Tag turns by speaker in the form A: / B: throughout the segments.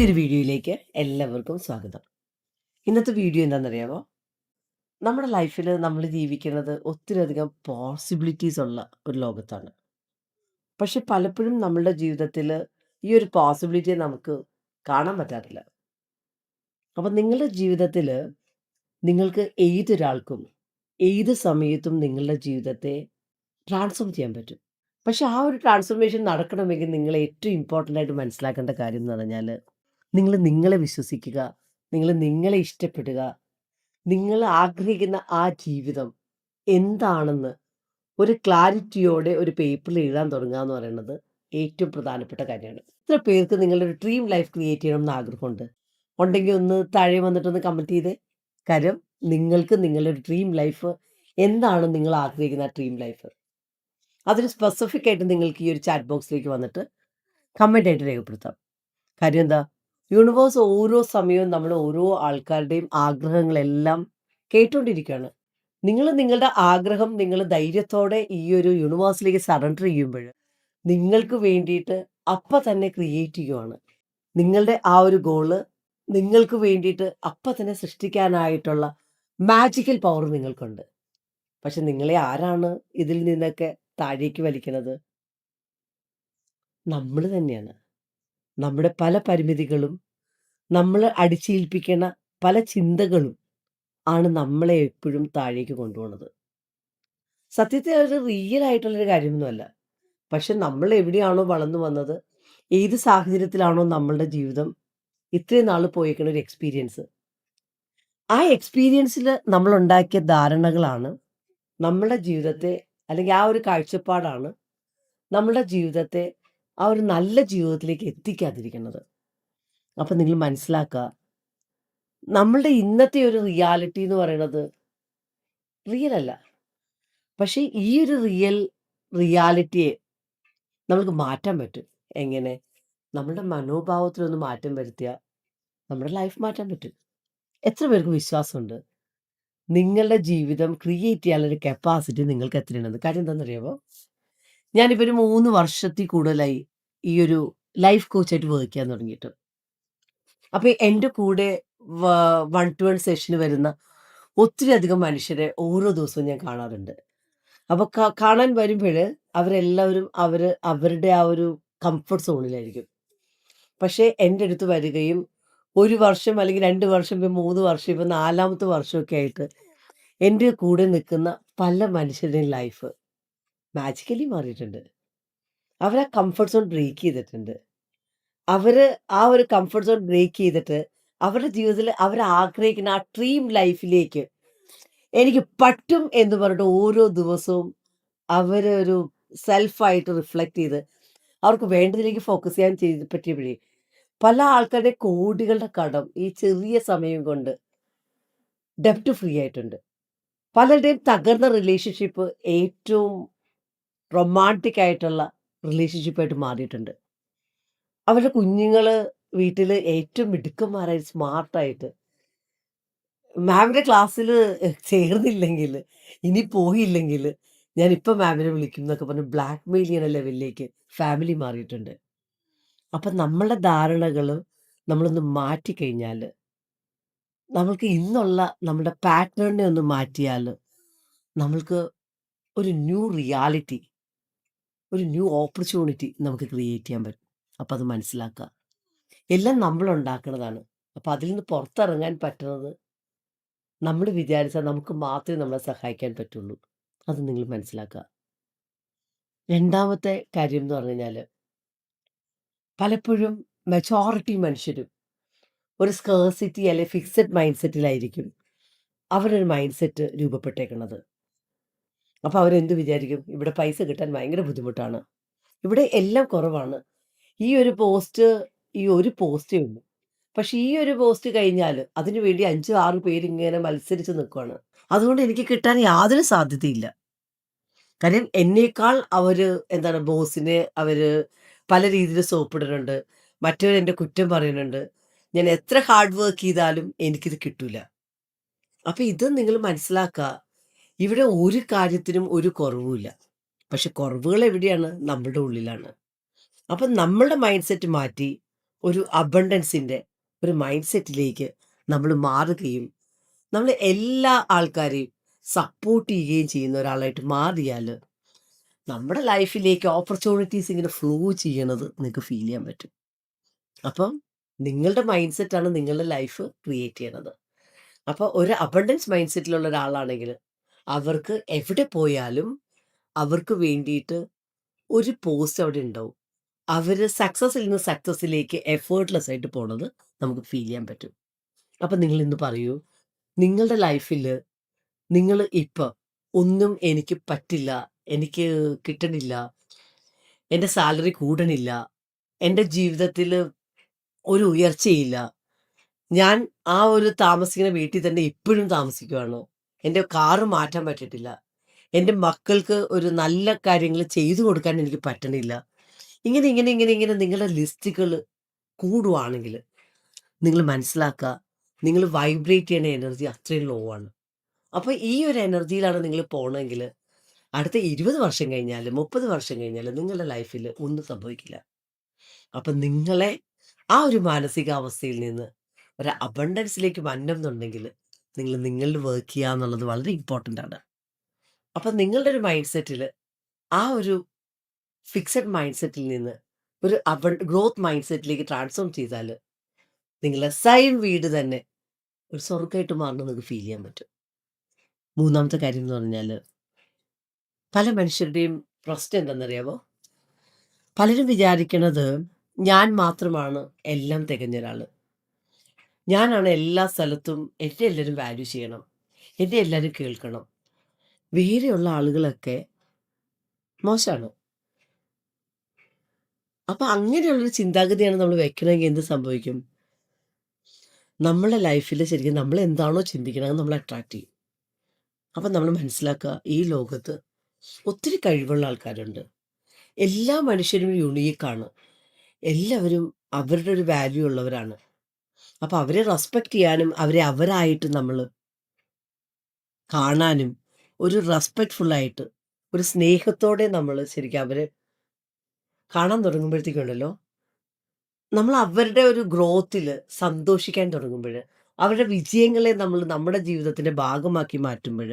A: പുതിയൊരു വീഡിയോയിലേക്ക് എല്ലാവർക്കും സ്വാഗതം. ഇന്നത്തെ വീഡിയോ എന്താണെന്നറിയാമോ? നമ്മുടെ ലൈഫിൽ നമ്മൾ ജീവിക്കുന്നത് ഒത്തിരിയധികം പോസിബിലിറ്റീസ് ഉള്ള ഒരു ലോകത്താണ്. പക്ഷെ പലപ്പോഴും നമ്മളുടെ ജീവിതത്തിൽ ഈ ഒരു പോസിബിലിറ്റിയെ നമുക്ക് കാണാൻ പറ്റാറില്ല. അപ്പം നിങ്ങളുടെ ജീവിതത്തിൽ നിങ്ങൾക്ക് ഏതൊരാൾക്കും ഏത് സമയത്തും നിങ്ങളുടെ ജീവിതത്തെ ട്രാൻസ്ഫോം ചെയ്യാൻ പറ്റും. പക്ഷെ ആ ഒരു ട്രാൻസ്ഫോർമേഷൻ നടക്കണമെങ്കിൽ നിങ്ങൾ ഏറ്റവും ഇമ്പോർട്ടൻ്റ് ആയിട്ട് മനസ്സിലാക്കേണ്ട കാര്യം എന്ന് പറഞ്ഞാൽ നിങ്ങൾ നിങ്ങളെ വിശ്വസിക്കുക, നിങ്ങൾ നിങ്ങളെ ഇഷ്ടപ്പെടുക, നിങ്ങൾ ആഗ്രഹിക്കുന്ന ആ ജീവിതം എന്താണെന്ന് ഒരു ക്ലാരിറ്റിയോടെ ഒരു പേപ്പറിൽ എഴുതാൻ തുടങ്ങുക എന്ന് പറയുന്നത് ഏറ്റവും പ്രധാനപ്പെട്ട കാര്യമാണ്. എത്ര പേർക്ക് നിങ്ങളുടെ ഒരു ഡ്രീം ലൈഫ് ക്രിയേറ്റ് ചെയ്യണം എന്ന് ആഗ്രഹമുണ്ട്? ഉണ്ടെങ്കിൽ ഒന്ന് താഴെ വന്നിട്ടൊന്ന് കമൻറ്റ് ചെയ്തേ. കാര്യം നിങ്ങൾക്ക് നിങ്ങളുടെ ഒരു ഡ്രീം ലൈഫ് എന്താണ് നിങ്ങൾ ആഗ്രഹിക്കുന്ന ആ ഡ്രീം ലൈഫ്? അതൊരു സ്പെസിഫിക് ആയിട്ട് നിങ്ങൾക്ക് ഈ ഒരു ചാറ്റ് ബോക്സിലേക്ക് വന്നിട്ട് കമൻ്റ് ആയിട്ട് രേഖപ്പെടുത്താം. കാര്യം എന്താ? യൂണിവേഴ്സ് ഓരോ സമയവും നമ്മുടെ ഓരോ ആൾക്കാരുടെയും ആഗ്രഹങ്ങളെല്ലാം കേട്ടുകൊണ്ടിരിക്കുകയാണ്. നിങ്ങൾ നിങ്ങളുടെ ആഗ്രഹം നിങ്ങൾ ധൈര്യത്തോടെ ഈ ഒരു യൂണിവേഴ്സിലേക്ക് സറണ്ടർ ചെയ്യുമ്പോൾ നിങ്ങൾക്ക് വേണ്ടിയിട്ട് അപ്പം തന്നെ ക്രിയേറ്റ് ചെയ്യുവാണ്. നിങ്ങളുടെ ആ ഒരു ഗോള് നിങ്ങൾക്ക് വേണ്ടിയിട്ട് അപ്പം തന്നെ സൃഷ്ടിക്കാനായിട്ടുള്ള മാജിക്കൽ പവർ നിങ്ങൾക്കുണ്ട്. പക്ഷെ നിങ്ങളെ ആരാണ് ഇതിൽ നിന്നൊക്കെ താഴേക്ക് വലിക്കുന്നത്? നമ്മൾ തന്നെയാണ്. നമ്മുടെ പല പരിമിതികളും നമ്മൾ അടിച്ചേൽപ്പിക്കുന്ന പല ചിന്തകളും ആണ് നമ്മളെ എപ്പോഴും താഴേക്ക് കൊണ്ടുപോകുന്നത്. സത്യത്തിൽ അതൊരു റിയൽ ആയിട്ടുള്ളൊരു കാര്യമൊന്നുമല്ല. പക്ഷെ നമ്മൾ എവിടെയാണോ വളർന്നു വന്നത്, ഏത് സാഹചര്യത്തിലാണോ നമ്മളുടെ ജീവിതം ഇത്രയും നാൾ പോയേക്കുന്ന ഒരു എക്സ്പീരിയൻസ്, ആ എക്സ്പീരിയൻസിൽ നമ്മൾ ഉണ്ടാക്കിയ ധാരണകളാണ് നമ്മളുടെ ജീവിതത്തെ, അല്ലെങ്കിൽ ആ ഒരു കാഴ്ചപ്പാടാണ് നമ്മളുടെ ജീവിതത്തെ ആ ഒരു നല്ല ജീവിതത്തിലേക്ക് എത്തിക്കാതിരിക്കുന്നത്. അപ്പം നിങ്ങൾ മനസ്സിലാക്കുക, നമ്മളുടെ ഇന്നത്തെ ഒരു റിയാലിറ്റി എന്ന് പറയുന്നത് റിയൽ അല്ല. പക്ഷേ ഈ ഒരു റിയാലിറ്റിയെ നമുക്ക് മാറ്റാൻ പറ്റും. എങ്ങനെ? നമ്മുടെ മനോഭാവത്തിലൊന്ന് മാറ്റം വരുത്തിയാൽ നമ്മുടെ ലൈഫ് മാറ്റാൻ പറ്റും. എത്ര പേർക്ക് വിശ്വാസമുണ്ട് നിങ്ങളുടെ ജീവിതം ക്രിയേറ്റ് ചെയ്യാനുള്ളൊരു കപ്പാസിറ്റി നിങ്ങൾക്ക് എത്രയുണ്ടെന്ന്? കാര്യം എന്താണെന്നറിയാമോ? ഞാനിപ്പോൾ ഒരു 3 വർഷത്തിൽ കൂടുതലായി ഈ ഒരു ലൈഫ് കോച്ചായിട്ട് വർക്ക് ചെയ്യാൻ തുടങ്ങിയിട്ട്. അപ്പോൾ എൻ്റെ കൂടെ 1 to 1 സെഷന് വരുന്ന ഒത്തിരി അധികം മനുഷ്യരെ ഓരോ ദിവസവും ഞാൻ കാണാറുണ്ട്. അപ്പോൾ കാണാൻ വരുമ്പഴ് അവരെല്ലാവരും അവരുടെ ആ ഒരു കംഫർട്ട് സോണിലായിരിക്കും. പക്ഷേ എൻ്റെ അടുത്ത് വരികയും 1 വർഷം അല്ലെങ്കിൽ 2 വർഷം, ഇപ്പം 3 വർഷം, ഇപ്പം 4ാമത്തെ വർഷമൊക്കെ ആയിട്ട് എൻ്റെ കൂടെ നിൽക്കുന്ന പല മനുഷ്യരുടെയും ലൈഫ് മാജിക്കലി മാറിയിട്ടുണ്ട്. അവരാ കംഫർട്ട് സോൺ ബ്രേക്ക് ചെയ്തിട്ടുണ്ട്. അവര് ആ ഒരു കംഫർട്ട് സോൺ ബ്രേക്ക് ചെയ്തിട്ട് അവരുടെ ജീവിതത്തിൽ അവർ ആഗ്രഹിക്കുന്ന ആ ഡ്രീം ലൈഫിലേക്ക് എനിക്ക് പറ്റും എന്ന് പറഞ്ഞിട്ട് ഓരോ ദിവസവും അവര് ഒരു സെൽഫായിട്ട് റിഫ്ലക്ട് ചെയ്ത് അവർക്ക് വേണ്ടതിലേക്ക് ഫോക്കസ് ചെയ്യാൻ പറ്റിയപ്പോഴേ പല ആൾക്കാരുടെ കോടികളുടെ കടം ഈ ചെറിയ സമയം കൊണ്ട് ഡെപ്റ്റ് ഫ്രീ ആയിട്ടുണ്ട്. പലരുടെയും തകർന്ന റിലേഷൻഷിപ്പ് ഏറ്റവും റൊമാൻറ്റിക് ആയിട്ടുള്ള റിലേഷൻഷിപ്പായിട്ട് മാറിയിട്ടുണ്ട്. അവരുടെ കുഞ്ഞുങ്ങൾ വീട്ടിൽ ഏറ്റവും മിടുക്കന്മാരായി സ്മാർട്ടായിട്ട് മാമിൻ്റെ ക്ലാസ്സിൽ ചേർന്നില്ലെങ്കിൽ, ഇനി പോയില്ലെങ്കിൽ ഞാനിപ്പം മാമിനെ വിളിക്കും എന്നൊക്കെ പറഞ്ഞ് ബ്ലാക്ക് മെയിൽ ചെയ്യുന്ന ലെവലിലേക്ക് ഫാമിലി മാറിയിട്ടുണ്ട്. അപ്പം നമ്മളുടെ ധാരണകൾ നമ്മളൊന്ന് മാറ്റിക്കഴിഞ്ഞാൽ, നമ്മൾക്ക് ഇന്നുള്ള നമ്മുടെ പാറ്റേണിനെ ഒന്ന് മാറ്റിയാൽ നമ്മൾക്ക് ഒരു ന്യൂ റിയാലിറ്റി, ഒരു ന്യൂ ഓപ്പർച്യൂണിറ്റി നമുക്ക് ക്രിയേറ്റ് ചെയ്യാൻ പറ്റും. അപ്പം അത് മനസ്സിലാക്കുക. എല്ലാം നമ്മളുണ്ടാക്കുന്നതാണ്. അപ്പം അതിൽ നിന്ന് പുറത്തിറങ്ങാൻ പറ്റുന്നത് നമ്മൾ വിചാരിച്ചാൽ നമുക്ക് മാത്രമേ നമ്മളെ സഹായിക്കാൻ പറ്റുള്ളൂ. അത് നിങ്ങൾ മനസ്സിലാക്കുക. രണ്ടാമത്തെ കാര്യം എന്ന് പറഞ്ഞു കഴിഞ്ഞാൽ, പലപ്പോഴും മെജോറിറ്റി മനുഷ്യരും ഒരു സ്കേഴ്സിറ്റി അല്ലെങ്കിൽ ഫിക്സഡ് മൈൻഡ് സെറ്റിലായിരിക്കും അവരൊരു മൈൻഡ് സെറ്റ് രൂപപ്പെട്ടേക്കുന്നത്. അപ്പോൾ അവരെന്ത് വിചാരിക്കും? ഇവിടെ പൈസ കിട്ടാൻ ഭയങ്കര ബുദ്ധിമുട്ടാണ്. ഇവിടെ എല്ലാം കുറവാണ്. ഈ ഒരു പോസ്റ്റ്, ഈ ഒരു പോസ്റ്റേ ഉള്ളൂ. പക്ഷേ ഈ ഒരു പോസ്റ്റ് കഴിഞ്ഞാൽ അതിനു വേണ്ടി 5, 6 പേരിങ്ങനെ മത്സരിച്ച് നിൽക്കുവാണ്. അതുകൊണ്ട് എനിക്ക് കിട്ടാൻ യാതൊരു സാധ്യതയില്ല. കാര്യം എന്നേക്കാൾ അവര് എന്താണ് ബോസിനെ അവര് പല രീതിയിൽ സോപ്പിടുന്നുണ്ട്. മറ്റവരെൻ്റെ കുറ്റം പറയുന്നുണ്ട്. ഞാൻ എത്ര ഹാർഡ് വർക്ക് ചെയ്താലും എനിക്കിത് കിട്ടൂല. അപ്പൊ ഇത് നിങ്ങൾ മനസ്സിലാക്കുക. ഇവിടെ ഒരു കാര്യത്തിനും ഒരു കുറവുമില്ല. പക്ഷെ കുറവുകൾ എവിടെയാണ്? നമ്മളുടെ ഉള്ളിലാണ്. അപ്പം നമ്മളുടെ മൈൻഡ് സെറ്റ് മാറ്റി ഒരു അബണ്ടൻസിൻ്റെ ഒരു മൈൻഡ് സെറ്റിലേക്ക് നമ്മൾ മാറുകയും നമ്മൾ എല്ലാ ആൾക്കാരെയും സപ്പോർട്ട് ചെയ്യുകയും ചെയ്യുന്ന ഒരാളായിട്ട് മാറിയാൽ നമ്മുടെ ലൈഫിലേക്ക് ഓപ്പർച്യൂണിറ്റീസ് ഇങ്ങനെ ഫ്ലോ ചെയ്യണത് നിങ്ങൾക്ക് ഫീൽ ചെയ്യാൻ പറ്റും. അപ്പം നിങ്ങളുടെ മൈൻഡ് സെറ്റാണ് നിങ്ങളുടെ ലൈഫ് ക്രിയേറ്റ് ചെയ്യണത്. അപ്പോൾ ഒരു അബണ്ടൻസ് മൈൻഡ് സെറ്റിലുള്ള ഒരാളാണെങ്കിൽ അവർക്ക് എവിടെ പോയാലും അവർക്ക് വേണ്ടിയിട്ട് ഒരു പോസ്റ്റ് അവിടെ ഉണ്ടാവും. അവർ സക്സസ്സിൽ നിന്ന് സക്സസ്സിലേക്ക് എഫേർട്ട്ലെസ് ആയിട്ട് പോണത് നമുക്ക് ഫീൽ ചെയ്യാൻ പറ്റും. അപ്പം നിങ്ങൾ ഇന്ന് പറയൂ, നിങ്ങളുടെ ലൈഫിൽ നിങ്ങൾ ഇപ്പം ഒന്നും എനിക്ക് പറ്റില്ല, എനിക്ക് കിട്ടണില്ല, എൻ്റെ സാലറി കൂടണില്ല, എൻ്റെ ജീവിതത്തിൽ ഒരു ഉയർച്ചയില്ല, ഞാൻ ആ ഒരു താമസിക്കുന്ന വീട്ടിൽ തന്നെ ഇപ്പോഴും താമസിക്കുകയാണ്, എൻ്റെ കാറ് മാറ്റാൻ പറ്റിയിട്ടില്ല, എൻ്റെ മക്കൾക്ക് ഒരു നല്ല കാര്യങ്ങൾ ചെയ്തു കൊടുക്കാൻ എനിക്ക് പറ്റണില്ല. ഇങ്ങനെ ഇങ്ങനെ ഇങ്ങനെ ഇങ്ങനെ നിങ്ങളുടെ ലിസ്റ്റുകൾ കൂടുവാണെങ്കിൽ നിങ്ങൾ മനസ്സിലാക്കുക, നിങ്ങൾ വൈബ്രേറ്റ് ചെയ്യുന്ന എനർജി അത്രയും ലോ ആണ്. അപ്പോൾ ഈ ഒരു എനർജിയിലാണ് നിങ്ങൾ പോകണമെങ്കിൽ അടുത്ത 20 വർഷം കഴിഞ്ഞാൽ 30 വർഷം കഴിഞ്ഞാൽ നിങ്ങളുടെ ലൈഫിൽ ഒന്നും സംഭവിക്കില്ല. അപ്പം നിങ്ങളെ ആ ഒരു മാനസികാവസ്ഥയിൽ നിന്ന് ഒരു അബണ്ടൻസിലേക്ക് വരണമെന്നുണ്ടെങ്കിൽ നിങ്ങൾ നിങ്ങളിൽ വർക്ക് ചെയ്യുക എന്നുള്ളത് വളരെ ഇമ്പോർട്ടൻ്റ് ആണ്. അപ്പം നിങ്ങളുടെ ഒരു മൈൻഡ് സെറ്റിൽ ആ ഒരു ഫിക്സഡ് മൈൻഡ് സെറ്റിൽ നിന്ന് ഒരു ഗ്രോത്ത് മൈൻഡ് സെറ്റിലേക്ക് ട്രാൻസ്ഫോം ചെയ്താൽ നിങ്ങളുടെ സ്വയം വീട് തന്നെ ഒരു സ്വർഗ്ഗമായിട്ട് മാറണം നിങ്ങൾക്ക് ഫീൽ ചെയ്യാൻ പറ്റും. മൂന്നാമത്തെ കാര്യം എന്ന് പറഞ്ഞാൽ പല മനുഷ്യരുടെയും പ്രശ്നം എന്താണെന്നറിയാമോ? പലരും വിചാരിക്കണത് ഞാൻ മാത്രമാണ് എല്ലാം തികഞ്ഞ ഒരാൾ, ഞാനാണ് എല്ലാ സ്ഥലത്തും, എന്നെ എല്ലാവരും വാല്യൂ ചെയ്യണം, എന്നെ എല്ലാവരും കേൾക്കണം, വേറെയുള്ള ആളുകളൊക്കെ മോശമാണ്. അപ്പം അങ്ങനെയുള്ളൊരു ചിന്താഗതിയാണ് നമ്മൾ വെക്കണമെങ്കിൽ എന്ത് സംഭവിക്കും? നമ്മളെ ലൈഫിൽ ശരിക്കും നമ്മൾ എന്താണോ ചിന്തിക്കണത് അത് നമ്മളെ അട്രാക്റ്റ് ചെയ്യും. അപ്പം നമ്മൾ മനസ്സിലാക്കുക, ഈ ലോകത്ത് ഒത്തിരി കഴിവുള്ള ആൾക്കാരുണ്ട്. എല്ലാ മനുഷ്യരും യുണീക്കാണ്. എല്ലാവരും അവരുടെ ഒരു വാല്യൂ ഉള്ളവരാണ്. അപ്പോൾ അവരെ റെസ്പെക്റ്റ് ചെയ്യാനും അവരെ അവരായിട്ട് നമ്മൾ കാണാനും ഒരു റെസ്പെക്റ്റ്ഫുള്ളായിട്ട് ഒരു സ്നേഹത്തോടെ നമ്മൾ ശരിക്കും അവരെ കാണാൻ തുടങ്ങുമ്പോഴത്തേക്കുണ്ടല്ലോ, നമ്മൾ അവരുടെ ഒരു ഗ്രോത്തിൽ സന്തോഷിക്കാൻ തുടങ്ങുമ്പോൾ, അവരുടെ വിജയങ്ങളെ നമ്മൾ നമ്മുടെ ജീവിതത്തിൻ്റെ ഭാഗമാക്കി മാറ്റുമ്പോൾ,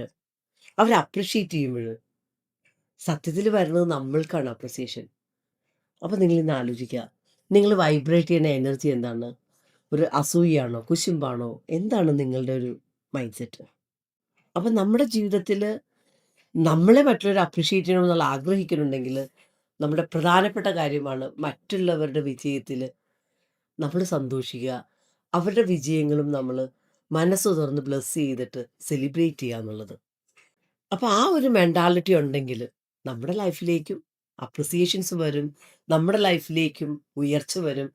A: അവരെ അപ്രിഷ്യേറ്റ് ചെയ്യുമ്പോൾ സത്യത്തിൽ വരുന്നത് നമ്മൾക്കാണ് അപ്രിസിയേഷൻ. അപ്പോൾ നിങ്ങളിന്ന് ആലോചിക്കുക, നിങ്ങൾ വൈബ്രേറ്റ് ചെയ്യുന്ന എനർജി എന്താണ്? ഒരു അസൂയാണോ, കുശുമ്പാണോ, എന്താണ് നിങ്ങളുടെ ഒരു മൈൻഡ് സെറ്റ്? അപ്പം നമ്മുടെ ജീവിതത്തിൽ നമ്മളെ മറ്റുള്ളവർ അപ്രിഷ്യേറ്റ് ചെയ്യണമെന്നുള്ള ആഗ്രഹിക്കുന്നുണ്ടെങ്കിൽ നമ്മുടെ പ്രധാനപ്പെട്ട കാര്യമാണ് മറ്റുള്ളവരുടെ വിജയത്തിൽ നമ്മൾ സന്തോഷിക്കുക, അവരുടെ വിജയങ്ങളും നമ്മൾ മനസ്സ് തുറന്ന് ബ്ലെസ് ചെയ്തിട്ട് സെലിബ്രേറ്റ് ചെയ്യുക എന്നുള്ളത്. അപ്പോൾ ആ ഒരു മെൻറ്റാലിറ്റി ഉണ്ടെങ്കിൽ നമ്മുടെ ലൈഫിലേക്കും അപ്രിസിയേഷൻസ് വരും, നമ്മുടെ ലൈഫിലേക്കും ഉയർച്ച വരും,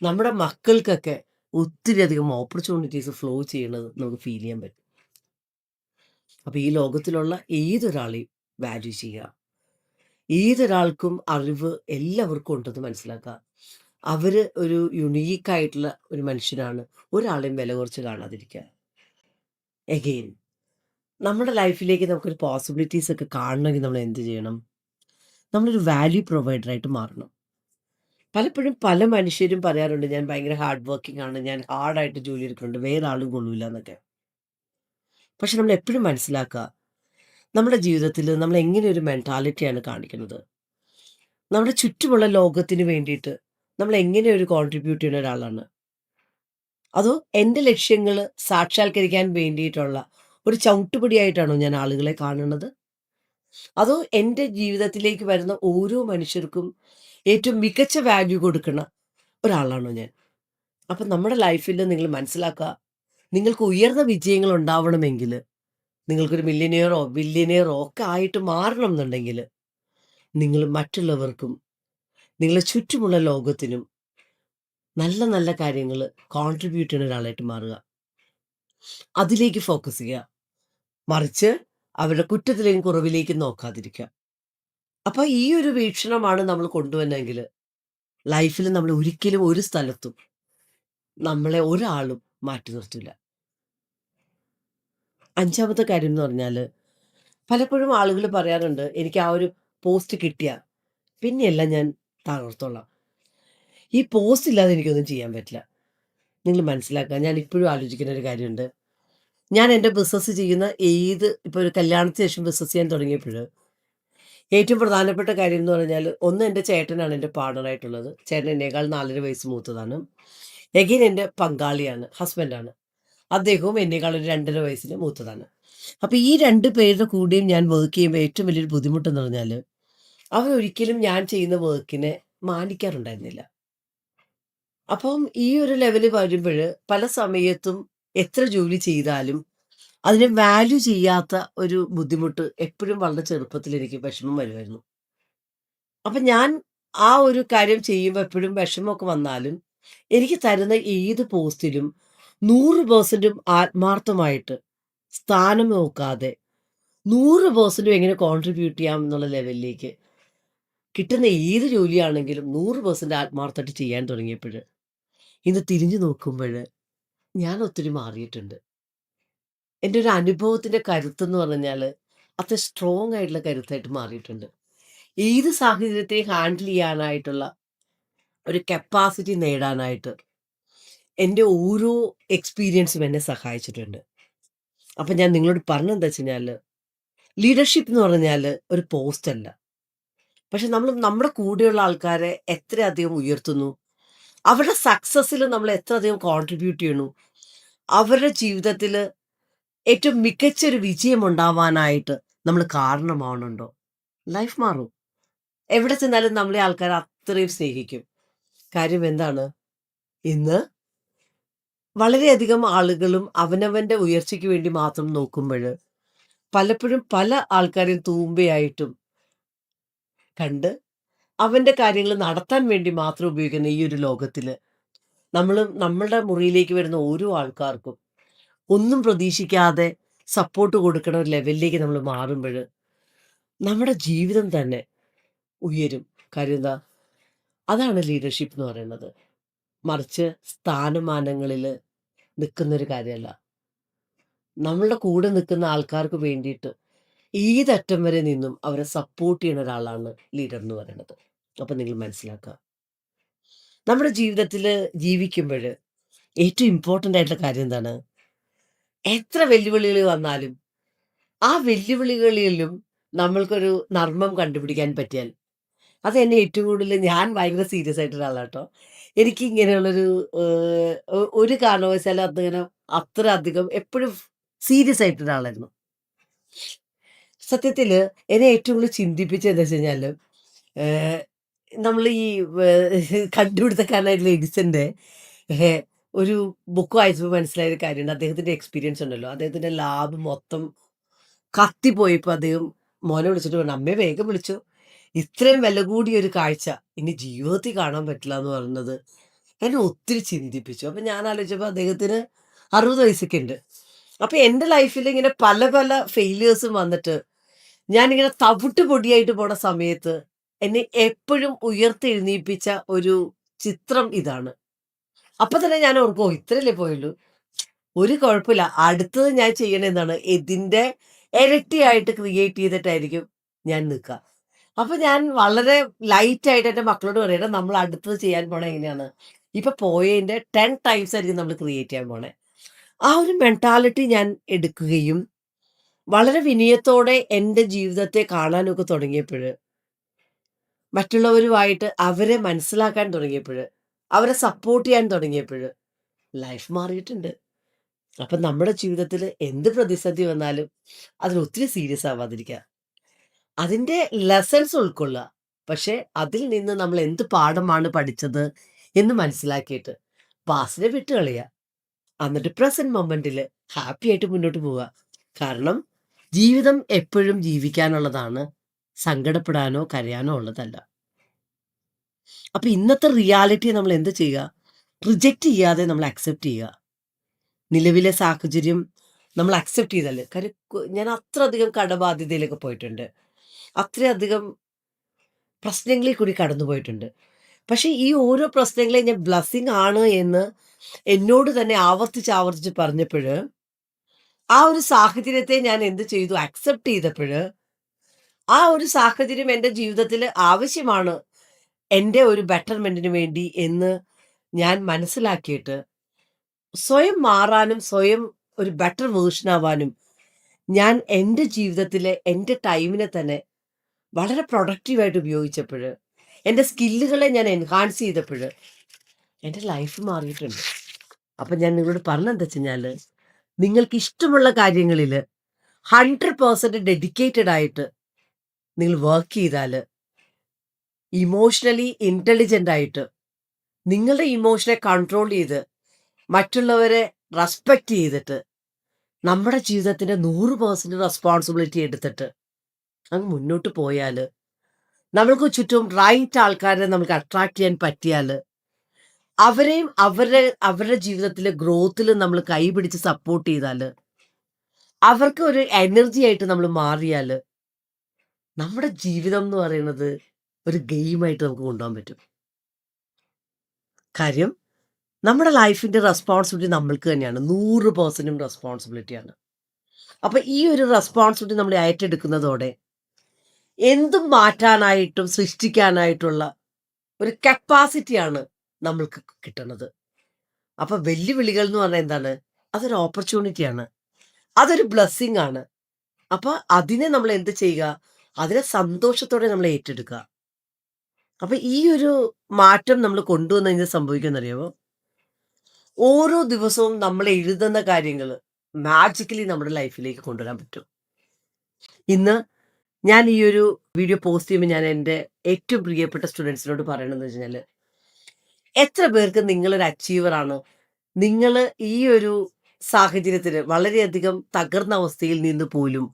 A: നമ്മുടെ മക്കൾക്കൊക്കെ ഒത്തിരി അധികം ഓപ്പർച്യൂണിറ്റീസ് ഫ്ലോ ചെയ്യണത് നമുക്ക് ഫീൽ ചെയ്യാൻ പറ്റും. അപ്പോൾ ഈ ലോകത്തിലുള്ള ഏതൊരാളെയും വാല്യൂ ചെയ്യുക, ഏതൊരാൾക്കും അറിവ് എല്ലാവർക്കും ഉണ്ടെന്ന് മനസ്സിലാക്കുക. അവർ ഒരു യുണീക്കായിട്ടുള്ള ഒരു മനുഷ്യനാണ്, ഒരാളെയും വില കുറച്ച് കാണാതിരിക്കുക. എഗെയിൻ നമ്മുടെ ലൈഫിലേക്ക് നമുക്കൊരു പോസിബിലിറ്റീസ് ഒക്കെ കാണണമെങ്കിൽ നമ്മൾ എന്ത് ചെയ്യണം? നമ്മളൊരു വാല്യൂ പ്രൊവൈഡറായിട്ട് മാറണം. പലപ്പോഴും പല മനുഷ്യരും പറയാറുണ്ട്, ഞാൻ ഭയങ്കര ഹാർഡ് വർക്കിംഗ് ആണ്, ഞാൻ ഹാർഡായിട്ട് ജോലി എടുക്കുന്നുണ്ട്, വേറെ ആളും കൊള്ളൂല എന്നൊക്കെ. പക്ഷെ നമ്മൾ എപ്പോഴും മനസ്സിലാക്കുക, നമ്മുടെ ജീവിതത്തിൽ നമ്മൾ എങ്ങനെ ഒരു മെൻറ്റാലിറ്റിയാണ് കാണിക്കുന്നത്, നമ്മുടെ ചുറ്റുമുള്ള ലോകത്തിന് വേണ്ടിയിട്ട് നമ്മൾ എങ്ങനെ ഒരു കോൺട്രിബ്യൂട്ട് ചെയ്യുന്ന ഒരാളാണ്, അതോ എൻ്റെ ലക്ഷ്യങ്ങൾ സാക്ഷാത്കരിക്കാൻ വേണ്ടിയിട്ടുള്ള ഒരു ചവിട്ടുപടിയായിട്ടാണോ ഞാൻ ആളുകളെ കാണുന്നത്, അതോ എൻ്റെ ജീവിതത്തിലേക്ക് വരുന്ന ഓരോ മനുഷ്യർക്കും ഏറ്റവും മികച്ച വാല്യൂ കൊടുക്കുന്ന ഒരാളാണോ ഞാൻ? അപ്പം നമ്മുടെ ലൈഫിൽ നിങ്ങൾ മനസ്സിലാക്കുക, നിങ്ങൾക്ക് ഉയർന്ന വിജയങ്ങൾ ഉണ്ടാവണമെങ്കിൽ, നിങ്ങൾക്കൊരു മില്യനിയറോ ബില്യനിയറോ ഒക്കെ ആയിട്ട് മാറണം എന്നുണ്ടെങ്കിൽ, നിങ്ങൾ മറ്റുള്ളവർക്കും നിങ്ങളെ ചുറ്റുമുള്ള ലോകത്തിനും നല്ല നല്ല കാര്യങ്ങൾ കോൺട്രിബ്യൂട്ട് ചെയ്യുന്ന ഒരാളായിട്ട് മാറുക. അതിലേക്ക് ഫോക്കസ് ചെയ്യുക, മറിച്ച് അവരുടെ കുറ്റത്തിലേക്കും കുറവിലേക്കും നോക്കാതിരിക്കുക. അപ്പോൾ ഈ ഒരു വീക്ഷണമാണ് നമ്മൾ കൊണ്ടുവന്നെങ്കിൽ ലൈഫിൽ നമ്മൾ ഒരിക്കലും ഒരു സ്ഥലത്തും നമ്മളെ ഒരാളും മാറ്റി നിർത്തില്ല. അഞ്ചാമത്തെ കാര്യം എന്ന് പറഞ്ഞാൽ, പലപ്പോഴും ആളുകൾ പറയാറുണ്ട്, എനിക്ക് ആ ഒരു പോസ്റ്റ് കിട്ടിയ പിന്നെയെല്ലാം ഞാൻ തകർത്തോളാം, ഈ പോസ്റ്റ് ഇല്ലാതെ എനിക്കൊന്നും ചെയ്യാൻ പറ്റില്ല. നിങ്ങൾ മനസ്സിലാക്കുക. ഞാൻ ഇപ്പോഴും ആലോചിക്കുന്ന ഒരു കാര്യമുണ്ട്. ഞാൻ എൻ്റെ ബിസിനസ്സ് ചെയ്യുന്ന ഇപ്പോൾ ഒരു കല്യാണത്തിന് ശേഷം ബിസിനസ്സ് ചെയ്യാൻ തുടങ്ങിയപ്പോൾ ഏറ്റവും പ്രധാനപ്പെട്ട കാര്യം എന്ന് പറഞ്ഞാൽ, ഒന്ന് എൻ്റെ ചേട്ടനാണ് എൻ്റെ പാർട്ണറായിട്ടുള്ളത്. ചേട്ടൻ എന്നേക്കാൾ 4.5 വയസ്സ് മൂത്തതാണ്. എഗെയിൻ എൻ്റെ പങ്കാളിയാണ്, ഹസ്ബൻഡാണ്. അദ്ദേഹവും എന്നേക്കാൾ ഒരു 2.5 വയസ്സിന് മൂത്തതാണ്. അപ്പോൾ ഈ 2 പേരുടെ കൂടെയും ഞാൻ വർക്ക് ചെയ്യുമ്പോൾ ഏറ്റവും വലിയൊരു ബുദ്ധിമുട്ടെന്ന് പറഞ്ഞാൽ, അവരൊരിക്കലും ഞാൻ ചെയ്യുന്ന വർക്കിനെ മാനിക്കാറുണ്ടായിരുന്നില്ല. അപ്പം ഈ ഒരു ലെവല് വരുമ്പഴ് പല സമയത്തും എത്ര ജോലി ചെയ്താലും അതിനെ വാല്യൂ ചെയ്യാത്ത ഒരു ബുദ്ധിമുട്ട് എപ്പോഴും വളരെ ചെറുപ്പത്തിൽ എനിക്ക് വിഷമം വരുമായിരുന്നു. അപ്പം ഞാൻ ആ ഒരു കാര്യം ചെയ്യുമ്പോൾ എപ്പോഴും വിഷമമൊക്കെ വന്നാലും എനിക്ക് തരുന്ന ഏത് പോസ്റ്റിലും 100% ആത്മാർത്ഥമായിട്ട് സ്ഥാനം നോക്കാതെ 100% എങ്ങനെ കോൺട്രിബ്യൂട്ട് ചെയ്യാം എന്നുള്ള ലെവലിലേക്ക് കിട്ടുന്ന ഏത് ജോലിയാണെങ്കിലും 100% ആത്മാർത്ഥമായിട്ട് ചെയ്യാൻ തുടങ്ങിയപ്പോൾ ഇന്ന് തിരിഞ്ഞു നോക്കുമ്പോൾ ഞാൻ ഒത്തിരി മാറിയിട്ടുണ്ട്. എൻ്റെ ഒരു അനുഭവത്തിൻ്റെ കരുത്തെന്ന് പറഞ്ഞാൽ അത്ര സ്ട്രോങ് ആയിട്ടുള്ള കരുത്തായിട്ട് മാറിയിട്ടുണ്ട്. ഏത് സാഹചര്യത്തെയും ഹാൻഡിൽ ചെയ്യാനായിട്ടുള്ള ഒരു കപ്പാസിറ്റി നേടാനായിട്ട് എൻ്റെ ഓരോ എക്സ്പീരിയൻസും എന്നെ സഹായിച്ചിട്ടുണ്ട്. അപ്പം ഞാൻ നിങ്ങളോട് പറഞ്ഞതെന്താ വെച്ച് കഴിഞ്ഞാൽ, ലീഡർഷിപ്പ് എന്ന് പറഞ്ഞാൽ ഒരു പോസ്റ്റ് അല്ല. പക്ഷെ നമ്മൾ നമ്മുടെ കൂടെയുള്ള ആൾക്കാരെ എത്രയധികം ഉയർത്തുന്നു, അവരുടെ സക്സസ്സിൽ നമ്മൾ എത്രയധികം കോൺട്രിബ്യൂട്ട് ചെയ്യണു, അവരുടെ ജീവിതത്തിൽ ഏറ്റവും മികച്ചൊരു വിജയം ഉണ്ടാവാനായിട്ട് നമ്മൾ കാരണമാവുന്നുണ്ടോ, ലൈഫ് മാറും. എവിടെ ചെന്നാലും നമ്മളെ ആൾക്കാർ അത്രയും സ്നേഹിക്കും. കാര്യം എന്താണ്? ഇന്ന് വളരെയധികം ആളുകളും അവനവൻ്റെ ഉയർച്ചയ്ക്ക് വേണ്ടി മാത്രം നോക്കുമ്പോൾ പലപ്പോഴും പല ആൾക്കാരെയും തൂമ്പയായിട്ടും കണ്ട് അവൻ്റെ കാര്യങ്ങൾ നടത്താൻ വേണ്ടി മാത്രം ഉപയോഗിക്കുന്ന ഈ ഒരു ലോകത്തിൽ നമ്മളുടെ മുറിയിലേക്ക് വരുന്ന ഓരോ ആൾക്കാർക്കും ഒന്നും പ്രതീക്ഷിക്കാതെ സപ്പോർട്ട് കൊടുക്കണ ഒരു ലെവലിലേക്ക് നമ്മൾ മാറുമ്പോൾ നമ്മുടെ ജീവിതം തന്നെ ഉയരും. കാര്യം എന്താ? അതാണ് ലീഡർഷിപ്പ് എന്ന് പറയുന്നത്. മറിച്ച് സ്ഥാനമാനങ്ങളിൽ നിൽക്കുന്നൊരു കാര്യമല്ല. നമ്മളുടെ കൂടെ നിൽക്കുന്ന ആൾക്കാർക്ക് വേണ്ടിയിട്ട് ഏതറ്റം വരെ നിന്നും അവരെ സപ്പോർട്ട് ചെയ്യുന്ന ഒരാളാണ് ലീഡർ എന്ന് പറയുന്നത്. അപ്പം നിങ്ങൾ മനസ്സിലാക്കുക. നമ്മുടെ ജീവിതത്തിൽ ജീവിക്കുമ്പോൾ ഏറ്റവും ഇമ്പോർട്ടൻ്റ് ആയിട്ടുള്ള കാര്യം എന്താണ്? എത്ര വെല്ലുവിളികൾ വന്നാലും ആ വെല്ലുവിളികളിലും നമ്മൾക്കൊരു നർമ്മം കണ്ടുപിടിക്കാൻ പറ്റിയാൽ അതെന്നെ ഏറ്റവും കൂടുതൽ ഞാൻ ഭയങ്കര സീരിയസ് ആയിട്ടുള്ള ആളാട്ടോ. എനിക്ക് ഇങ്ങനെയുള്ളൊരു ഒരു കാരണവശാലും അതിങ്ങനെ അത്ര അധികം എപ്പോഴും സീരിയസ് ആയിട്ടുള്ള ആളായിരുന്നു. സത്യത്തിൽ എന്നെ ഏറ്റവും കൂടുതൽ ചിന്തിപ്പിച്ചത് എന്താ വെച്ച് കഴിഞ്ഞാൽ, നമ്മൾ ഈ കണ്ടുപിടുത്തക്കാരനായിട്ടുള്ള എഡിസന്റെ ഒരു ബുക്ക് വായിച്ചപ്പോൾ മനസ്സിലായ ഒരു കാര്യമുണ്ട്. അദ്ദേഹത്തിൻ്റെ എക്സ്പീരിയൻസ് ഉണ്ടല്ലോ, അദ്ദേഹത്തിൻ്റെ ലാബ് മൊത്തം കത്തിപ്പോയപ്പോൾ അദ്ദേഹം മോനെ വിളിച്ചിട്ട് പറഞ്ഞു, അമ്മയെ വേഗം വിളിച്ചു, ഇത്രയും വില കൂടിയ ഒരു കാഴ്ച ഇനി ജീവിതത്തിൽ കാണാൻ പറ്റില്ല എന്ന് പറയുന്നത് എന്നെ ഒത്തിരി ചിന്തിപ്പിച്ചു. അപ്പം ഞാൻ ആലോചിച്ചപ്പോൾ അദ്ദേഹത്തിന് 60 വയസ്സൊക്കെ ഉണ്ട്. അപ്പം എൻ്റെ ലൈഫിൽ ഇങ്ങനെ പല പല ഫെയിലിയേഴ്സും വന്നിട്ട് ഞാനിങ്ങനെ തവിട്ട് പൊടിയായിട്ട് പോണ സമയത്ത് എന്നെ എപ്പോഴും ഉയർത്തെഴുന്നേൽപ്പിച്ച ഒരു ചിത്രം ഇതാണ്. അപ്പം തന്നെ ഞാൻ ഓർക്കും, ഓ ഇത്രയല്ലേ പോയുള്ളൂ, ഒരു കുഴപ്പമില്ല, അടുത്തത് ഞാൻ ചെയ്യണ എന്താണ്, ഇതിൻ്റെ ഇരട്ടിയായിട്ട് ക്രിയേറ്റ് ചെയ്തിട്ടായിരിക്കും ഞാൻ നിൽക്കുക. അപ്പം ഞാൻ വളരെ ലൈറ്റായിട്ട് എൻ്റെ മക്കളോട് പറയണ, നമ്മൾ അടുത്തത് ചെയ്യാൻ പോണേ എങ്ങനെയാണ്, ഇപ്പം പോയതിൻ്റെ 10 ടൈംസ് ആയിരിക്കും നമ്മൾ ക്രിയേറ്റ് ചെയ്യാൻ പോണേ. ആ ഒരു മെൻറ്റാലിറ്റി ഞാൻ എടുക്കുകയും വളരെ വിനയത്തോടെ എൻ്റെ ജീവിതത്തെ കാണാനൊക്കെ തുടങ്ങിയപ്പോൾ, മറ്റുള്ളവരുമായിട്ട് അവരെ മനസ്സിലാക്കാൻ തുടങ്ങിയപ്പോൾ, അവരെ സപ്പോർട്ട് ചെയ്യാൻ തുടങ്ങിയപ്പോൾ ലൈഫ് മാറിയിട്ടുണ്ട്. അപ്പം നമ്മുടെ ജീവിതത്തിൽ എന്ത് പ്രതിസന്ധി വന്നാലും അതിലൊത്തിരി സീരിയസ് ആവാതിരിക്കുക. അതിൻ്റെ ലെസൺസ് ഉൾക്കൊള്ളുക. പക്ഷേ അതിൽ നിന്ന് നമ്മൾ എന്ത് പാഠമാണ് പഠിച്ചത് എന്ന് മനസ്സിലാക്കിയിട്ട് പാസ്റ്റിനെ വിട്ടുകളയുക. എന്നിട്ട് പ്രസന്റ് മൊമെന്റിൽ ഹാപ്പി ആയിട്ട് മുന്നോട്ട് പോവുക. കാരണം ജീവിതം എപ്പോഴും ജീവിക്കാനുള്ളതാണ്, സങ്കടപ്പെടാനോ കരയാനോ ഉള്ളതല്ല. അപ്പം ഇന്നത്തെ റിയാലിറ്റിയെ നമ്മൾ എന്ത് ചെയ്യുക? റിജക്റ്റ് ചെയ്യാതെ നമ്മൾ അക്സെപ്റ്റ് ചെയ്യുക. നിലവിലെ സാഹചര്യം നമ്മൾ അക്സെപ്റ്റ് ചെയ്താൽ, കാര്യം ഞാൻ അത്രയധികം കടബാധ്യതയിലൊക്കെ പോയിട്ടുണ്ട്, അത്രയധികം പ്രശ്നങ്ങളിൽ കൂടി കടന്നു പോയിട്ടുണ്ട്. പക്ഷേ ഈ ഓരോ പ്രശ്നങ്ങളെയും ഞാൻ ബ്ലെസ്സിങ് ആണ് എന്ന് എന്നോട് തന്നെ ആവർത്തിച്ച് ആവർത്തിച്ച് പറഞ്ഞപ്പോൾ, ആ ഒരു സാഹചര്യത്തെ ഞാൻ എന്ത് ചെയ്തു? അക്സെപ്റ്റ് ചെയ്തപ്പോൾ, ആ ഒരു സാഹചര്യം എൻ്റെ ജീവിതത്തിൽ ആവശ്യമാണ് എൻ്റെ ഒരു ബെറ്റർമെന്റിന് വേണ്ടി എന്ന് ഞാൻ മനസ്സിലാക്കിയിട്ട് സ്വയം മാറാനും, സ്വയം ഒരു ബെറ്റർ വേർഷൻ ആവാനും ഞാൻ എൻ്റെ ജീവിതത്തിലെ എൻ്റെ ടൈമിനെ തന്നെ വളരെ പ്രൊഡക്റ്റീവായിട്ട് ഉപയോഗിച്ചപ്പോഴ്, എൻ്റെ സ്കില്ലുകളെ ഞാൻ എൻഹാൻസ് ചെയ്തപ്പോഴ്, എൻ്റെ ലൈഫ് മാറിയിട്ടുണ്ട്. അപ്പം ഞാൻ നിങ്ങളോട് പറഞ്ഞതെന്താ വെച്ചുകഴിഞ്ഞാല്, നിങ്ങൾക്ക് ഇഷ്ടമുള്ള കാര്യങ്ങളില് 100% ഡെഡിക്കേറ്റഡ് ആയിട്ട് നിങ്ങൾ വർക്ക് ചെയ്താല്, ഇമോഷണലി ഇന്റലിജന്റ് ആയിട്ട്, നിങ്ങളുടെ ഇമോഷനെ കൺട്രോൾ ചെയ്ത്, മറ്റുള്ളവരെ റെസ്പെക്റ്റ് ചെയ്തിട്ട്, നമ്മുടെ ജീവിതത്തിന്റെ 100% റെസ്പോൺസിബിലിറ്റി എടുത്തിട്ട് അങ്ങ് മുന്നോട്ട് പോയാല്, നമ്മൾക്ക് ചുറ്റും റൈറ്റ് ആൾക്കാരെ നമുക്ക് അട്രാക്ട് ചെയ്യാൻ പറ്റിയാല്, അവരെയും അവരുടെ ജീവിതത്തിലെ ഗ്രോത്തില് നമ്മൾ കൈപിടിച്ച് സപ്പോർട്ട് ചെയ്താല്, അവർക്ക് ഒരു എനർജി ആയിട്ട് നമ്മൾ മാറിയാല്, നമ്മുടെ ജീവിതം എന്ന് പറയുന്നത് ഒരു ഗെയിമായിട്ട് നമുക്ക് കൊണ്ടുപോകാൻ പറ്റും. കാര്യം നമ്മുടെ ലൈഫിന്റെ റെസ്പോൺസിബിലിറ്റി നമ്മൾക്ക് തന്നെയാണ്. 100% റെസ്പോൺസിബിലിറ്റിയാണ്. അപ്പൊ ഈ ഒരു റെസ്പോൺസിബിലിറ്റി നമ്മൾ ഏറ്റെടുക്കുന്നതോടെ എന്തും മാറ്റാനായിട്ടും സൃഷ്ടിക്കാനായിട്ടുള്ള ഒരു കപ്പാസിറ്റിയാണ് നമ്മൾക്ക് കിട്ടുന്നത്. അപ്പൊ വെല്ലുവിളികൾ എന്ന് പറഞ്ഞാൽ എന്താണ്? അതൊരു ഓപ്പർച്യൂണിറ്റിയാണ്. അതൊരു ബ്ലെസ്സിങ് ആണ്. അപ്പൊ അതിനെ നമ്മൾ എന്ത് ചെയ്യുക? അതിനെ സന്തോഷത്തോടെ നമ്മൾ ഏറ്റെടുക്കുക. അപ്പൊ ഈ ഒരു മാറ്റം നമ്മൾ കൊണ്ടുവന്ന് കഴിഞ്ഞാൽ സംഭവിക്കുമെന്നറിയാമോ? ഓരോ ദിവസവും നമ്മൾ എഴുതുന്ന കാര്യങ്ങൾ മാജിക്കലി നമ്മുടെ ലൈഫിലേക്ക് കൊണ്ടുവരാൻ പറ്റും. ഇന്ന് ഞാൻ ഈ ഒരു വീഡിയോ പോസ്റ്റ് ചെയ്യുമ്പോൾ ഞാൻ എൻ്റെ ഏറ്റവും പ്രിയപ്പെട്ട സ്റ്റുഡൻസിനോട് പറയണമെന്ന് വെച്ചാൽ, എത്ര പേർക്ക് നിങ്ങളൊരു അച്ചീവറാണ്, നിങ്ങൾ ഈ ഒരു സാഹചര്യത്തിൽ വളരെയധികം തകർന്ന അവസ്ഥയിൽ നിന്ന് പോലും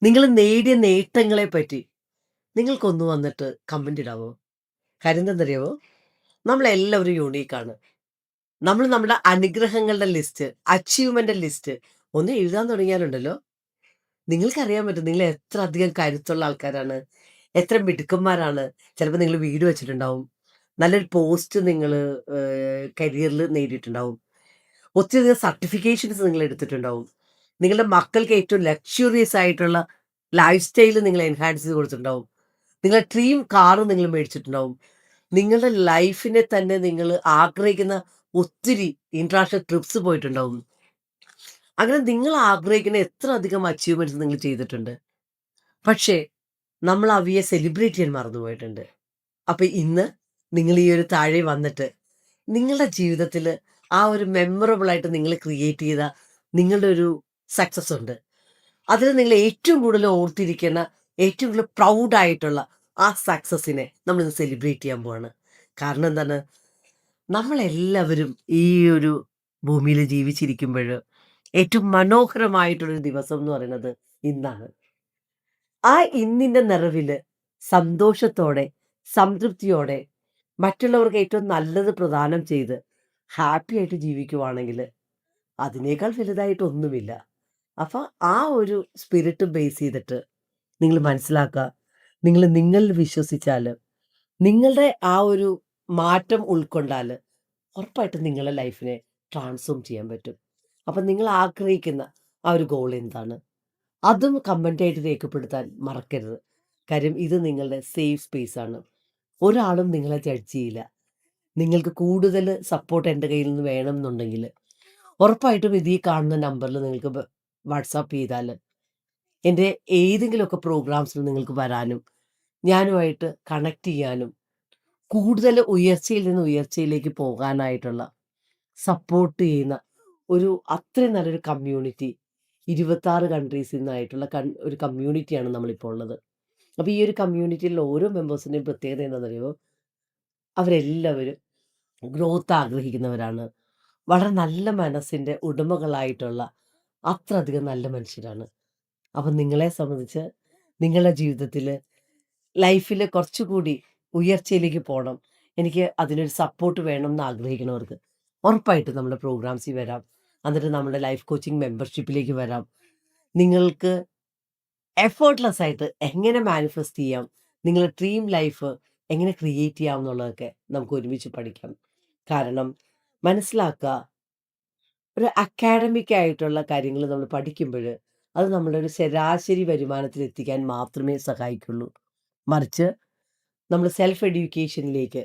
A: നിങ്ങൾ നേടിയ നേട്ടങ്ങളെ പറ്റി നിങ്ങൾക്കൊന്ന് വന്നിട്ട് കമൻ്റ് ഇടാവോ? കാര്യം എന്താണെന്നറിയാമോ? നമ്മളെല്ലാവരും യൂണീക്കാണ്. നമ്മൾ നമ്മുടെ അനുഗ്രഹങ്ങളുടെ ലിസ്റ്റ്, അച്ചീവ്മെൻ്റ് ലിസ്റ്റ് ഒന്ന് എഴുതാൻ തുടങ്ങിയാലുണ്ടല്ലോ, നിങ്ങൾക്കറിയാൻ പറ്റും നിങ്ങൾ എത്ര അധികം കരുത്തുള്ള ആൾക്കാരാണ്, എത്ര മിടുക്കന്മാരാണ്. ചിലപ്പോൾ നിങ്ങൾ വീട് വെച്ചിട്ടുണ്ടാവും, നല്ലൊരു പോസ്റ്റ് നിങ്ങൾ കരിയറിൽ നേടിയിട്ടുണ്ടാവും, ഒത്തിരിയധികം സർട്ടിഫിക്കേഷൻസ് നിങ്ങൾ എടുത്തിട്ടുണ്ടാവും, നിങ്ങളുടെ മക്കൾക്ക് ഏറ്റവും ലക്ഷറിയസ് ആയിട്ടുള്ള ലൈഫ് സ്റ്റൈൽ നിങ്ങൾ എൻഹാൻസ് ചെയ്ത് കൊടുത്തിട്ടുണ്ടാവും, നിങ്ങളുടെ ഡ്രീം കാറ് നിങ്ങൾ മേടിച്ചിട്ടുണ്ടാവും, നിങ്ങളുടെ ലൈഫിനെ തന്നെ നിങ്ങൾ ആഗ്രഹിക്കുന്ന ഒത്തിരി ഇന്റർനാഷണൽ ട്രിപ്സ് പോയിട്ടുണ്ടാവും. അങ്ങനെ നിങ്ങൾ ആഗ്രഹിക്കുന്ന എത്ര അധികം അച്ചീവ്മെന്റ്സ് നിങ്ങൾ ചെയ്തിട്ടുണ്ട്. പക്ഷേ നമ്മൾ അവയെ സെലിബ്രേറ്റ് ചെയ്യാൻ മറന്നുപോയിട്ടുണ്ട്. അപ്പൊ ഇന്ന് നിങ്ങൾ ഈ ഒരു താഴെ വന്നിട്ട് നിങ്ങളുടെ ജീവിതത്തിൽ ആ ഒരു മെമ്മറബിൾ ആയിട്ട് നിങ്ങൾ ക്രിയേറ്റ് ചെയ്ത നിങ്ങളുടെ ഒരു സക്സസ് ഉണ്ട്. അതിൽ നിങ്ങൾ ഏറ്റവും കൂടുതൽ ഓർത്തിരിക്കുന്ന, ഏറ്റവും കൂടുതൽ പ്രൗഡ് ആയിട്ടുള്ള ആ സക്സസിനെ നമ്മളിന്ന് സെലിബ്രേറ്റ് ചെയ്യാൻ പോവാണ്. കാരണം എന്താണ്? നമ്മളെല്ലാവരും ഈ ഒരു ഭൂമിയിൽ ജീവിച്ചിരിക്കുമ്പോൾ ഏറ്റവും മനോഹരമായിട്ടുള്ളൊരു ദിവസം എന്ന് പറയുന്നത് ഇന്നാണ്. ആ ഇന്നിന്റെ നിറവില് സന്തോഷത്തോടെ, സംതൃപ്തിയോടെ, മറ്റുള്ളവർക്ക് ഏറ്റവും നല്ലത് പ്രദാനം ചെയ്ത് ഹാപ്പി ആയിട്ട് ജീവിക്കുവാണെങ്കിൽ അതിനേക്കാൾ വലുതായിട്ടൊന്നുമില്ല. അപ്പൊ ആ ഒരു സ്പിരിറ്റ് ബേസ് ചെയ്തിട്ട് നിങ്ങൾ മനസ്സിലാക്കുക, നിങ്ങൾ നിങ്ങളിൽ വിശ്വസിച്ചാൽ, നിങ്ങളുടെ ആ ഒരു മാറ്റം ഉൾക്കൊണ്ടാൽ ഉറപ്പായിട്ടും നിങ്ങളുടെ ലൈഫിനെ ട്രാൻസ്ഫോം ചെയ്യാൻ പറ്റും. അപ്പം നിങ്ങൾ ആഗ്രഹിക്കുന്ന ആ ഒരു ഗോൾ എന്താണ്? അതും കമൻ്റായിട്ട് രേഖപ്പെടുത്താൻ മറക്കരുത്. കാര്യം ഇത് നിങ്ങളുടെ സേഫ് സ്പേസ് ആണ്. ഒരാളും നിങ്ങളെ ജഡ്ജ് ചെയ്യില്ല. നിങ്ങൾക്ക് കൂടുതൽ സപ്പോർട്ട് എൻ്റെ കയ്യിൽ നിന്ന് വേണമെന്നുണ്ടെങ്കിൽ ഉറപ്പായിട്ടും ഇത് ഈ കാണുന്ന നമ്പറിൽ നിങ്ങൾക്ക് വാട്സാപ്പ് ചെയ്താൽ എൻ്റെ ഏതെങ്കിലുമൊക്കെ പ്രോഗ്രാംസിൽ നിങ്ങൾക്ക് വരാനും ഞാനുമായിട്ട് കണക്ട് ചെയ്യാനും കൂടുതൽ ഉയർച്ചയിൽ നിന്ന് ഉയർച്ചയിലേക്ക് പോകാനായിട്ടുള്ള സപ്പോർട്ട് ചെയ്യുന്ന ഒരു അത്രയും നല്ലൊരു കമ്മ്യൂണിറ്റി 26 കൺട്രീസിൽ നിന്നായിട്ടുള്ള ഒരു കമ്മ്യൂണിറ്റിയാണ് നമ്മളിപ്പോൾ ഉള്ളത്. അപ്പോൾ ഈ ഒരു കമ്മ്യൂണിറ്റിയിലുള്ള ഓരോ മെമ്പേഴ്സിൻ്റെയും പ്രത്യേകത എന്താണെന്നറിയുമോ? അവരെല്ലാവരും ഗ്രോത്ത് ആഗ്രഹിക്കുന്നവരാണ്. വളരെ നല്ല മനസ്സിൻ്റെ ഉടമകളായിട്ടുള്ള അത്രയധികം നല്ല മനുഷ്യരാണ്. അപ്പം നിങ്ങളെ സംബന്ധിച്ച് നിങ്ങളുടെ ജീവിതത്തിൽ ലൈഫിൽ കുറച്ചുകൂടി ഉയർച്ചയിലേക്ക് പോകണം, എനിക്ക് അതിനൊരു സപ്പോർട്ട് വേണം എന്ന് ആഗ്രഹിക്കുന്നവർക്ക് ഉറപ്പായിട്ടും നമ്മുടെ പ്രോഗ്രാംസിൽ വരാം. എന്നിട്ട് നമ്മുടെ ലൈഫ് കോച്ചിങ് മെമ്പർഷിപ്പിലേക്ക് വരാം. നിങ്ങൾക്ക് എഫേർട്ട്ലെസ് ആയിട്ട് എങ്ങനെ മാനിഫെസ്റ്റ് ചെയ്യാം, നിങ്ങളുടെ ഡ്രീം ലൈഫ് എങ്ങനെ ക്രിയേറ്റ് ചെയ്യാം എന്നുള്ളതൊക്കെ നമുക്ക് ഒരുമിച്ച് പഠിക്കാം. കാരണം മനസ്സിലാക്കുക, ഒരു അക്കാഡമിക് ആയിട്ടുള്ള കാര്യങ്ങൾ നമ്മൾ പഠിക്കുമ്പോൾ അത് നമ്മുടെ ഒരു ശരാശരി വരുമാനത്തിൽ എത്തിക്കാൻ മാത്രമേ സഹായിക്കുള്ളൂ. മറിച്ച് നമ്മൾ സെൽഫ് എഡ്യൂക്കേഷനിലേക്ക്,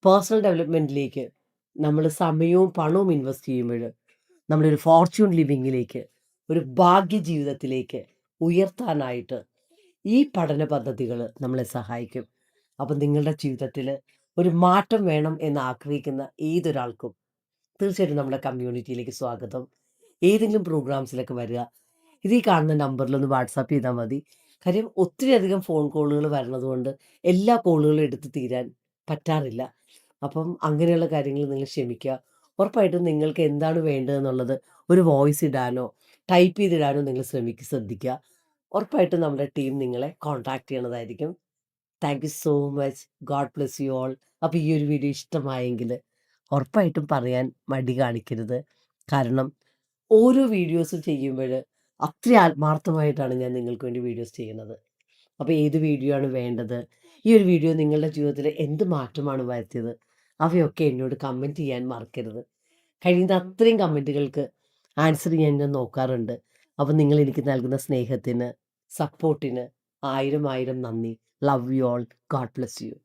A: പേഴ്സണൽ ഡെവലപ്മെൻറ്റിലേക്ക് നമ്മൾ സമയവും പണവും ഇൻവെസ്റ്റ് ചെയ്യുമ്പോൾ നമ്മളൊരു ഫോർച്യൂൺ ലിവിങ്ങിലേക്ക്, ഒരു ഭാഗ്യ ജീവിതത്തിലേക്ക് ഉയർത്താനായിട്ട് ഈ പഠന പദ്ധതികൾ നമ്മളെ സഹായിക്കും. അപ്പം നിങ്ങളുടെ ജീവിതത്തിൽ ഒരു മാറ്റം വേണം എന്ന് ആഗ്രഹിക്കുന്ന ഏതൊരാൾക്കും തീർച്ചയായിട്ടും നമ്മുടെ കമ്മ്യൂണിറ്റിയിലേക്ക് സ്വാഗതം. ഏതെങ്കിലും പ്രോഗ്രാംസിലൊക്കെ വരിക. ഇത് ഈ കാണുന്ന നമ്പറിലൊന്ന് വാട്സാപ്പ് ചെയ്താൽ മതി. കാര്യം ഒത്തിരിയധികം ഫോൺ കോളുകൾ വരണതുകൊണ്ട് എല്ലാ കോളുകളും എടുത്ത് തീരാൻ പറ്റാറില്ല. അപ്പം അങ്ങനെയുള്ള കാര്യങ്ങൾ നിങ്ങൾ ക്ഷമിക്കുക. ഉറപ്പായിട്ടും നിങ്ങൾക്ക് എന്താണ് വേണ്ടതെന്നുള്ളത് ഒരു വോയിസ് ഇടാനോ ടൈപ്പ് ചെയ്തിടാനോ നിങ്ങൾ ശ്രദ്ധിക്കുക. ഉറപ്പായിട്ടും നമ്മുടെ ടീം നിങ്ങളെ കോൺടാക്ട് ചെയ്യണതായിരിക്കും. Thank you so much. God bless you all. അപ്പോൾ ഈ ഒരു വീഡിയോ ഇഷ്ടമായെങ്കിൽ ഉറപ്പായിട്ടും പറയാൻ മടി കാണിക്കരുത്. കാരണം ഓരോ വീഡിയോസും ചെയ്യുമ്പോൾ അത്രയും ആത്മാർത്ഥമായിട്ടാണ് ഞാൻ നിങ്ങൾക്ക് വേണ്ടി വീഡിയോസ് ചെയ്യുന്നത്. അപ്പോൾ ഏത് വീഡിയോ ആണ് വേണ്ടത്, ഈ ഒരു വീഡിയോ നിങ്ങളുടെ ജീവിതത്തിൽ എന്ത് മാറ്റമാണ് വരുത്തിയത്, അവയൊക്കെ എന്നോട് കമൻറ്റ് ചെയ്യാൻ മറക്കരുത്. കഴിയുന്ന അത്രയും കമൻറ്റുകൾക്ക് ആൻസർ ചെയ്യാൻ ഞാൻ നോക്കാറുണ്ട്. അപ്പോൾ നിങ്ങൾ എനിക്ക് നൽകുന്ന സ്നേഹത്തിന്, സപ്പോർട്ടിന് ആയിരം ആയിരം നന്ദി. Love you all. God bless U.